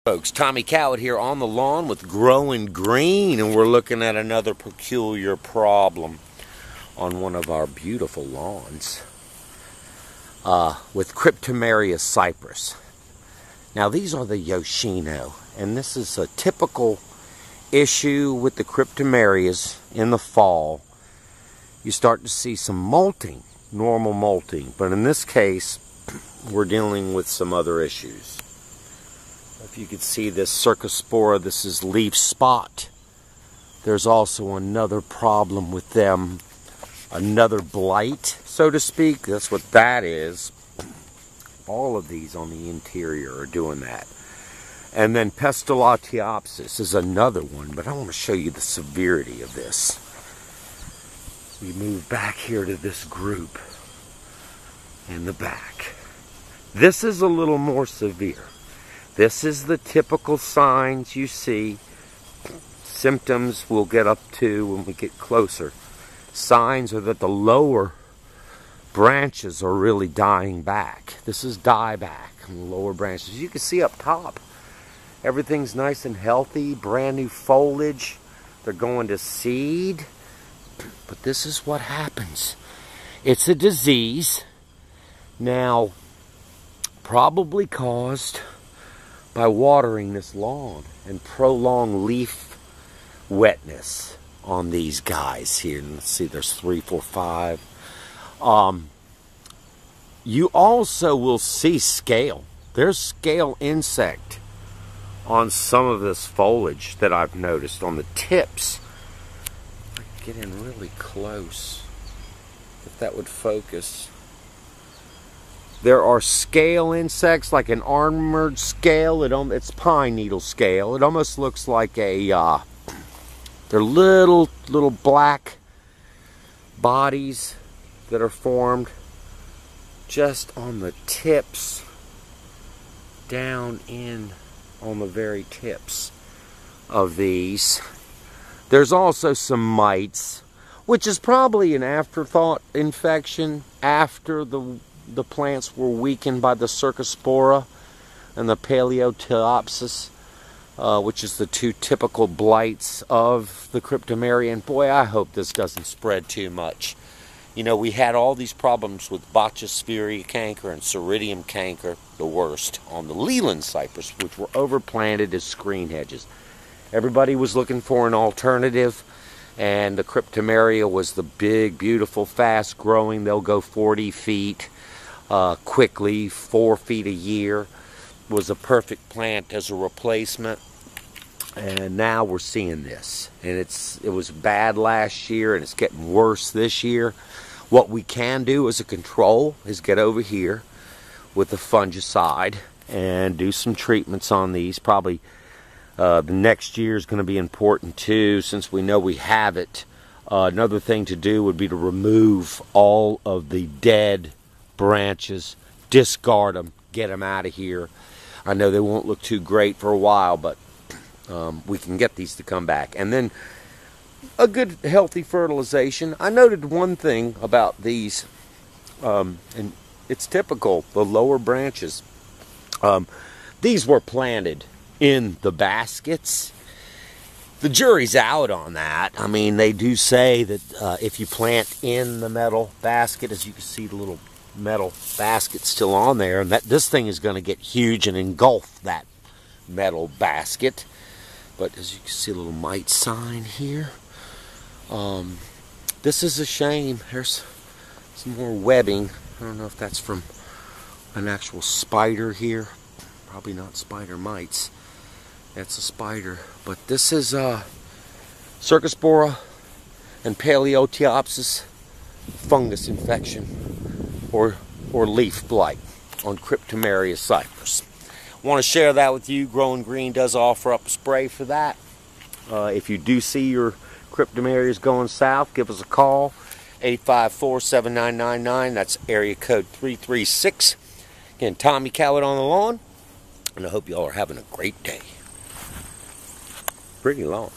Folks, Tommy Cowett here on the lawn with GrowinGreen, and we're looking at another peculiar problem on one of our beautiful lawns with Cryptomeria Cypress. Now these are the Yoshino, and this is a typical issue with the Cryptomerias in the fall. You start to see some molting, normal molting, but in this case we're dealing with some other issues. If you can see this Cercospora, this is leaf spot. There's also another problem with them, another blight, so to speak. That's what that is. All of these on the interior are doing that. And then Pestilatiopsis is another one, but I want to show you the severity of this. We move back here to this group in the back. This is a little more severe. This is the typical signs you see. Symptoms we'll get up to when we get closer. Signs are that the lower branches are really dying back. This is dieback on the lower branches. You can see up top, everything's nice and healthy, brand new foliage. They're going to seed. But this is what happens. It's a disease. Now, probably caused by watering this lawn and prolonged leaf wetness on these guys here. And let's see, there's 3, 4, 5. You also will see scale. There's scale insect on some of this foliage that I've noticed on the tips. If I could get in really close, if that would focus. There are scale insects, like an armored scale. It's pine needle scale. It almost looks like a, they're little black bodies that are formed just on the tips, down in on the very tips of these. There's also some mites, which is probably an afterthought infection after the plants were weakened by the Cercospora and the Paleoteopsis, which is the two typical blights of the Cryptomeria. And boy, I hope this doesn't spread too much. You know, we had all these problems with Botchosphera canker and Ceridium canker, the worst, on the Leland cypress, which were overplanted as screen hedges. Everybody was looking for an alternative, and the Cryptomeria was the big, beautiful, fast-growing. They'll go 40 feet. Quickly, 4 feet a year, was a perfect plant as a replacement. And now we're seeing this, and it was bad last year, and it's getting worse this year. What we can do as a control is get over here with the fungicide and do some treatments on these. Probably the next year is going to be important too, since we know we have it. Another thing to do would be to remove all of the dead branches, discard them, get them out of here. I know they won't look too great for a while, but we can get these to come back. And then a good healthy fertilization. I noted one thing about these, and it's typical, the lower branches. These were planted in the baskets. The jury's out on that. I mean, they do say that if you plant in the metal basket, as you can see the little metal basket still on there, and that this thing is going to get huge and engulf that metal basket. But as you can see, a little mite sign here. This is a shame. There's some more webbing. I don't know if that's from an actual spider here. Probably not spider mites. That's a spider. But this is Cercospora and Paleoteopsis fungus infection, or leaf blight on Cryptomeria Cypress. Want to share that with you. GrowinGreen does offer up a spray for that. If you do see your Cryptomerias going south, give us a call, 854-7999. That's area code 336. Again, Tommy Cowett on the lawn, and I hope you all are having a great day. Pretty lawn.